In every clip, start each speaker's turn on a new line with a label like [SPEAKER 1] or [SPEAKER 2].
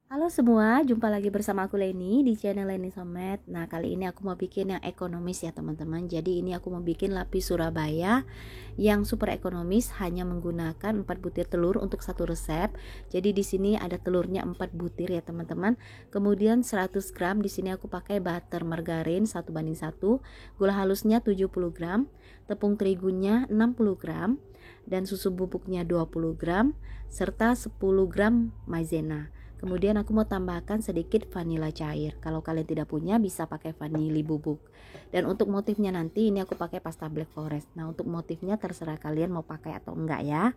[SPEAKER 1] Halo semua, jumpa lagi bersama aku Leni di channel Leni Somet. Nah, kali ini aku mau bikin yang ekonomis ya teman-teman. Jadi ini aku mau bikin lapis Surabaya yang super ekonomis, hanya menggunakan 4 butir telur untuk satu resep. Jadi di sini ada telurnya 4 butir ya teman-teman. Kemudian 100 gram di sini aku pakai butter margarin 1:1, gula halusnya 70 gram, tepung terigunya 60 gram, dan susu bubuknya 20 gram, serta 10 gram maizena. Kemudian aku mau tambahkan sedikit vanila cair. Kalau kalian tidak punya bisa pakai vanili bubuk. Dan untuk motifnya nanti ini aku pakai pasta black forest. Nah, untuk motifnya terserah kalian mau pakai atau enggak ya.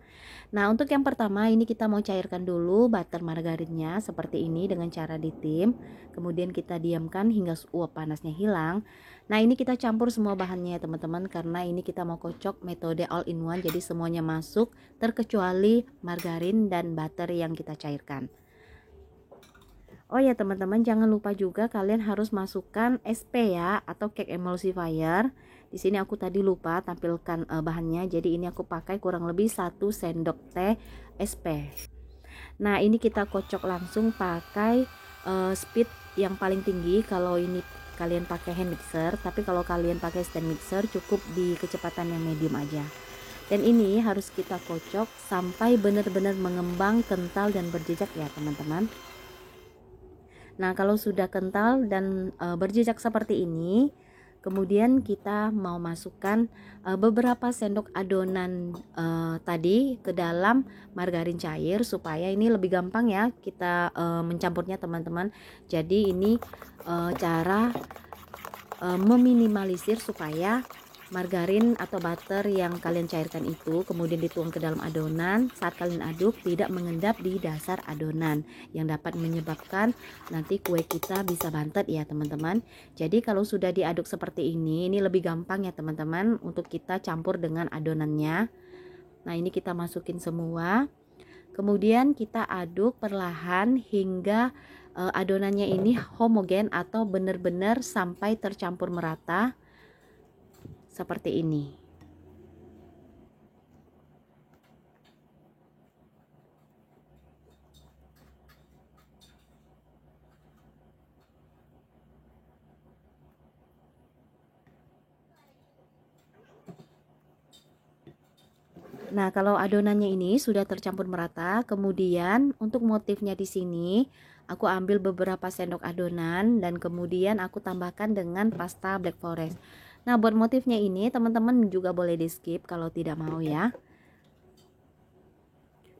[SPEAKER 1] Nah, untuk yang pertama ini kita mau cairkan dulu butter margarinnya seperti ini dengan cara ditim. Kemudian kita diamkan hingga uap panasnya hilang. Nah, ini kita campur semua bahannya ya teman-teman, karena ini kita mau kocok metode all in one, jadi semuanya masuk terkecuali margarin dan butter yang kita cairkan. Oh ya teman-teman, jangan lupa juga kalian harus masukkan SP ya, atau cake emulsifier. Di sini aku tadi lupa tampilkan bahannya. Jadi ini aku pakai kurang lebih 1 sendok teh SP. Nah, ini kita kocok langsung pakai speed yang paling tinggi kalau ini kalian pakai hand mixer, tapi kalau kalian pakai stand mixer cukup di kecepatan yang medium aja. Dan ini harus kita kocok sampai benar-benar mengembang, kental dan berjejak ya teman-teman. Nah, kalau sudah kental dan berjejak seperti ini, kemudian kita mau masukkan beberapa sendok adonan tadi ke dalam margarin cair supaya ini lebih gampang ya kita mencampurnya teman-teman. Jadi ini cara meminimalisir supaya margarin atau butter yang kalian cairkan itu kemudian dituang ke dalam adonan, saat kalian aduk tidak mengendap di dasar adonan yang dapat menyebabkan nanti kue kita bisa bantet ya teman-teman. Jadi kalau sudah diaduk seperti ini lebih gampang ya teman-teman untuk kita campur dengan adonannya. Nah, ini kita masukin semua, kemudian kita aduk perlahan hingga adonannya ini homogen atau benar-benar sampai tercampur merata seperti ini. Nah, kalau adonannya ini sudah tercampur merata, kemudian untuk motifnya di sini aku ambil beberapa sendok adonan dan kemudian aku tambahkan dengan pasta black forest. Nah, buat motifnya ini teman-teman juga boleh di skip kalau tidak mau ya.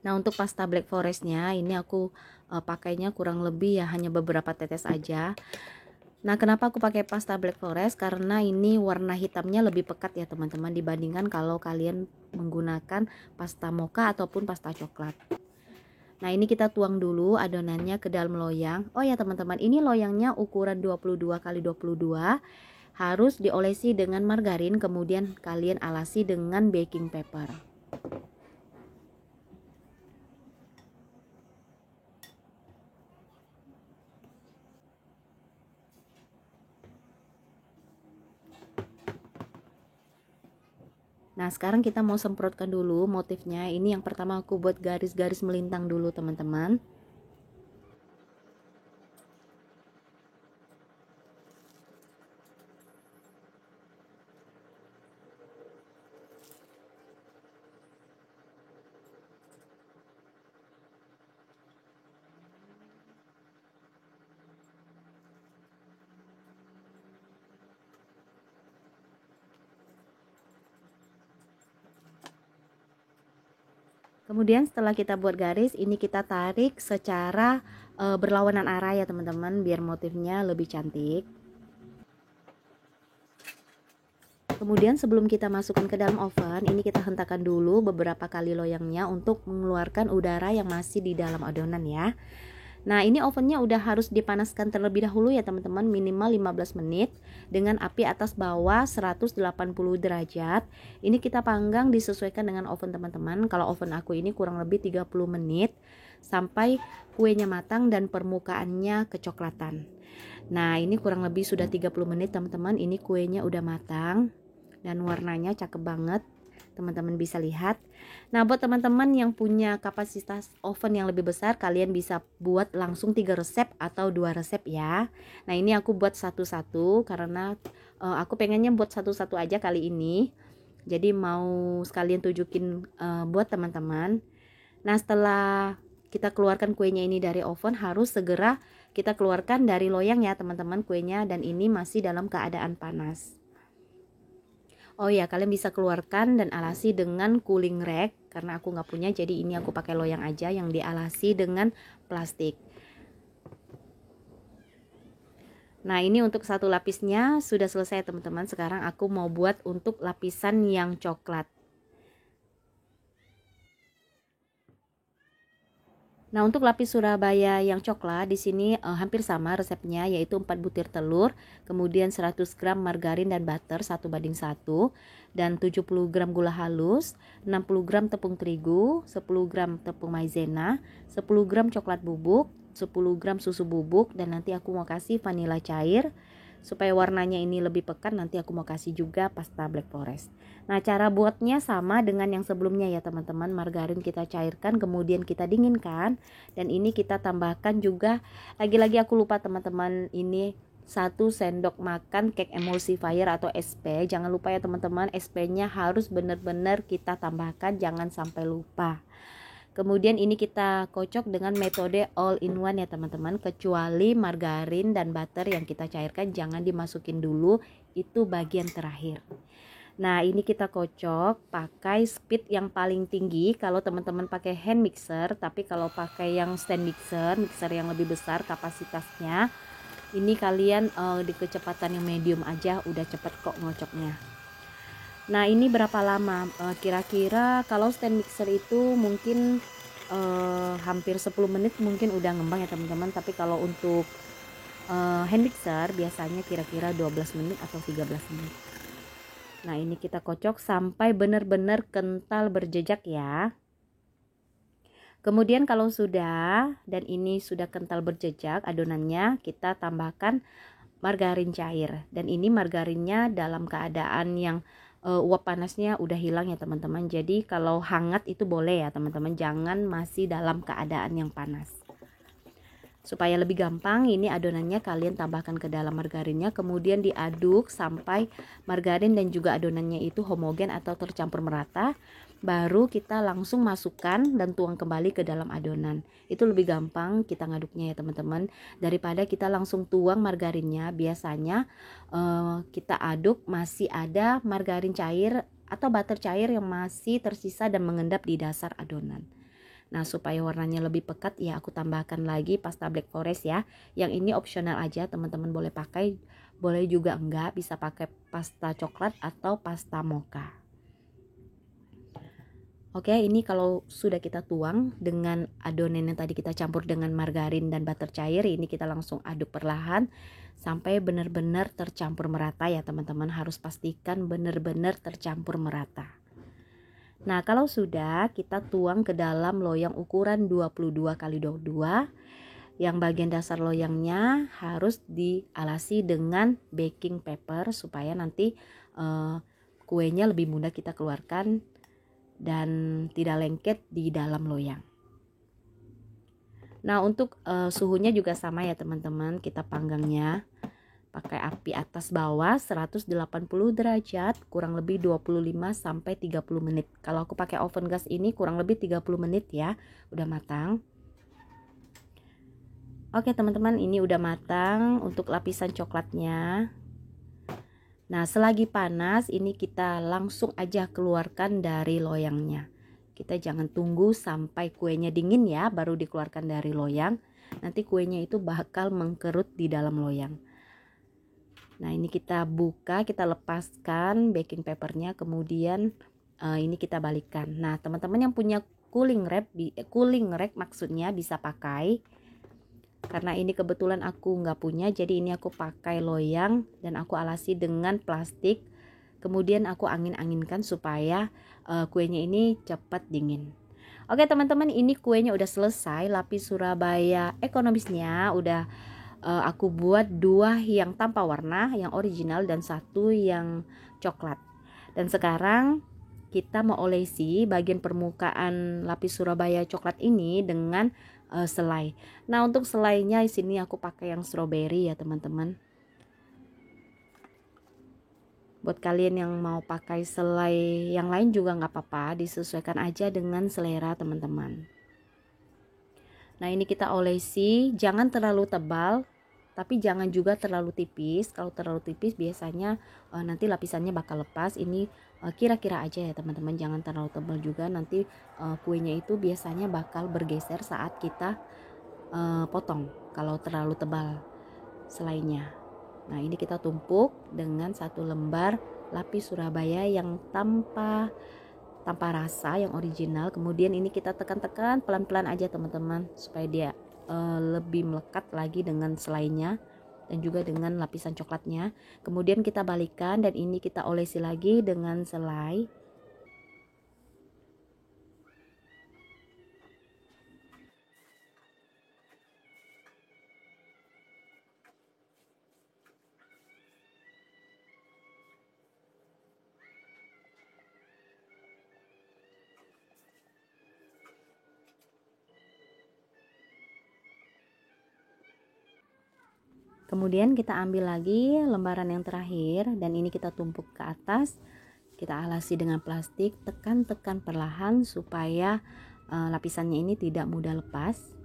[SPEAKER 1] Nah, untuk pasta black forestnya ini aku pakainya kurang lebih ya hanya beberapa tetes aja. Nah, kenapa aku pakai pasta black forest? Karena ini warna hitamnya lebih pekat ya teman-teman dibandingkan kalau kalian menggunakan pasta mocha ataupun pasta coklat. Nah, ini kita tuang dulu adonannya ke dalam loyang. Oh ya teman-teman, ini loyangnya ukuran 22 x 22. Harus diolesi dengan margarin, kemudian kalian alasi dengan baking paper. Nah, sekarang kita mau semprotkan dulu motifnya. Ini yang pertama aku buat garis-garis melintang dulu teman-teman. Kemudian setelah kita buat garis, ini kita tarik secara berlawanan arah ya teman-teman, biar motifnya lebih cantik. Kemudian sebelum kita masukkan ke dalam oven, ini kita hentakan dulu beberapa kali loyangnya untuk mengeluarkan udara yang masih di dalam adonan ya. Nah, ini ovennya udah harus dipanaskan terlebih dahulu ya teman-teman, minimal 15 menit dengan api atas bawah 180 derajat. Ini kita panggang disesuaikan dengan oven teman-teman. Kalau oven aku ini kurang lebih 30 menit sampai kuenya matang dan permukaannya kecoklatan. Nah, ini kurang lebih sudah 30 menit teman-teman. Ini kuenya udah matang dan warnanya cakep banget. teman-teman bisa lihat. Nah, buat teman-teman yang punya kapasitas oven yang lebih besar, kalian bisa buat langsung 3 resep atau 2 resep ya. Nah, ini aku buat satu-satu karena aku pengennya buat satu-satu aja kali ini. Jadi mau sekalian tunjukin buat teman-teman. Nah, setelah kita keluarkan kuenya ini dari oven, harus segera kita keluarkan dari loyang ya teman-teman kuenya, dan ini masih dalam keadaan panas. Oh ya, kalian bisa keluarkan dan alasi dengan cooling rack karena aku nggak punya, jadi ini aku pakai loyang aja yang dialasi dengan plastik. Nah, ini untuk satu lapisnya sudah selesai teman-teman. Sekarang aku mau buat untuk lapisan yang coklat. Nah, untuk lapis Surabaya yang coklat di sini hampir sama resepnya, yaitu 4 butir telur, kemudian 100 gram margarin dan butter 1:1, dan 70 gram gula halus, 60 gram tepung terigu, 10 gram tepung maizena, 10 gram coklat bubuk, 10 gram susu bubuk, dan nanti aku mau kasih vanila cair. Supaya warnanya ini lebih pekat, nanti aku mau kasih juga pasta black forest. Nah, cara buatnya sama dengan yang sebelumnya ya teman-teman. Margarin kita cairkan, kemudian kita dinginkan, dan ini kita tambahkan juga, lagi-lagi aku lupa teman-teman, ini 1 sendok makan cake emulsifier atau SP. Jangan lupa ya teman-teman, SP nya harus benar-benar kita tambahkan, jangan sampai lupa. Kemudian ini kita kocok dengan metode all in one ya teman-teman, kecuali margarin dan butter yang kita cairkan jangan dimasukin dulu, itu bagian terakhir. Nah, ini kita kocok pakai speed yang paling tinggi kalau teman-teman pakai hand mixer, tapi kalau pakai yang stand mixer, mixer yang lebih besar kapasitasnya, ini kalian di kecepatan yang medium aja udah cepet kok ngocoknya. Nah, ini berapa lama? Kira-kira kalau stand mixer itu mungkin hampir 10 menit mungkin udah ngembang ya teman-teman. Tapi kalau untuk hand mixer biasanya kira-kira 12 menit atau 13 menit. Nah, ini kita kocok sampai benar-benar kental berjejak ya. Kemudian kalau sudah, dan ini sudah kental berjejak adonannya, kita tambahkan margarin cair. Dan ini margarinnya dalam keadaan yang uap panasnya udah hilang ya teman-teman. Jadi kalau hangat itu boleh ya teman-teman, jangan masih dalam keadaan yang panas. Supaya lebih gampang, ini adonannya kalian tambahkan ke dalam margarinnya, kemudian diaduk sampai margarin dan juga adonannya itu homogen atau tercampur merata. Baru kita langsung masukkan dan tuang kembali ke dalam adonan. Itu lebih gampang kita ngaduknya ya teman-teman, daripada kita langsung tuang margarinnya. Biasanya kita aduk masih ada margarin cair atau butter cair yang masih tersisa dan mengendap di dasar adonan. Nah, supaya warnanya lebih pekat ya aku tambahkan lagi pasta black forest ya. Yang ini opsional aja, teman-teman boleh pakai, boleh juga enggak, bisa pakai pasta coklat atau pasta mocha. Oke, ini kalau sudah kita tuang dengan adonan yang tadi kita campur dengan margarin dan butter cair, ini kita langsung aduk perlahan sampai benar-benar tercampur merata ya teman-teman. Harus pastikan benar-benar tercampur merata. Nah, kalau sudah, kita tuang ke dalam loyang ukuran 22 x 22. Yang bagian dasar loyangnya harus dialasi dengan baking paper supaya nanti kuenya lebih mudah kita keluarkan dan tidak lengket di dalam loyang. Nah, untuk suhunya juga sama ya teman-teman. Kita panggangnya pakai api atas bawah 180 derajat kurang lebih 25 sampai 30 menit. Kalau aku pakai oven gas ini kurang lebih 30 menit ya, udah matang. Oke teman-teman, ini udah matang untuk lapisan coklatnya. Nah, selagi panas ini kita langsung aja keluarkan dari loyangnya. Kita jangan tunggu sampai kuenya dingin ya baru dikeluarkan dari loyang. Nanti kuenya itu bakal mengkerut di dalam loyang. Nah, ini kita buka, kita lepaskan baking papernya, kemudian ini kita balikkan. Nah, teman-teman yang punya cooling rack maksudnya bisa pakai. Karena ini kebetulan aku nggak punya, jadi ini aku pakai loyang dan aku alasi dengan plastik. Kemudian aku angin-anginkan supaya kuenya ini cepat dingin. Oke teman-teman, ini kuenya udah selesai. Lapis Surabaya ekonomisnya udah aku buat 2 yang tanpa warna, yang original, dan 1 yang coklat. Dan sekarang kita mau olesi bagian permukaan lapis Surabaya coklat ini dengan selai. Nah, untuk selainya di sini aku pakai yang strawberry ya teman-teman. Buat kalian yang mau pakai selai yang lain juga nggak apa-apa, disesuaikan aja dengan selera teman-teman. Nah, ini kita olesi, jangan terlalu tebal, tapi jangan juga terlalu tipis. Kalau terlalu tipis biasanya nanti lapisannya bakal lepas. Ini kira-kira aja ya teman-teman, jangan terlalu tebal juga, nanti kuenya itu biasanya bakal bergeser saat kita potong kalau terlalu tebal selainya. Nah, ini kita tumpuk dengan satu lembar lapis Surabaya yang tanpa rasa, yang original. Kemudian ini kita tekan-tekan pelan-pelan aja teman-teman, supaya dia lebih melekat lagi dengan selainya dan juga dengan lapisan coklatnya. Kemudian kita balikkan dan ini kita olesi lagi dengan selai. Kemudian kita ambil lagi lembaran yang terakhir dan ini kita tumpuk ke atas. Kita alasi dengan plastik, tekan-tekan perlahan supaya lapisannya ini tidak mudah lepas.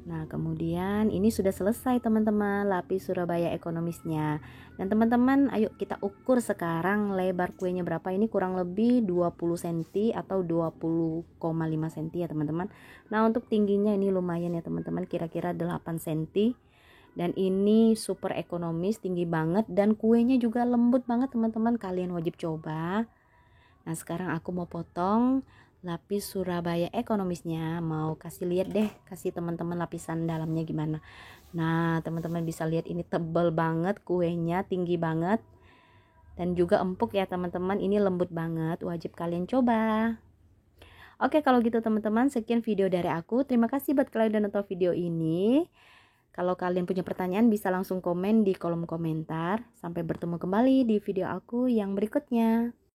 [SPEAKER 1] Nah, kemudian ini sudah selesai teman-teman, lapis Surabaya ekonomisnya. Dan teman-teman, ayo kita ukur sekarang lebar kuenya berapa. Ini kurang lebih 20 cm atau 20,5 cm ya teman-teman. Nah, untuk tingginya ini lumayan ya teman-teman, kira-kira 8 cm. Dan ini super ekonomis, tinggi banget, dan kuenya juga lembut banget teman-teman. Kalian wajib coba. Nah, sekarang aku mau potong lapis Surabaya ekonomisnya. Mau kasih lihat deh, kasih teman-teman lapisan dalamnya gimana. Nah, teman-teman bisa lihat ini tebal banget kuenya, tinggi banget, dan juga empuk ya teman-teman. Ini lembut banget, wajib kalian coba. Oke, kalau gitu teman-teman, sekian video dari aku. Terima kasih buat kalian udah nonton video ini. Kalau kalian punya pertanyaan bisa langsung komen di kolom komentar. Sampai bertemu kembali di video aku yang berikutnya.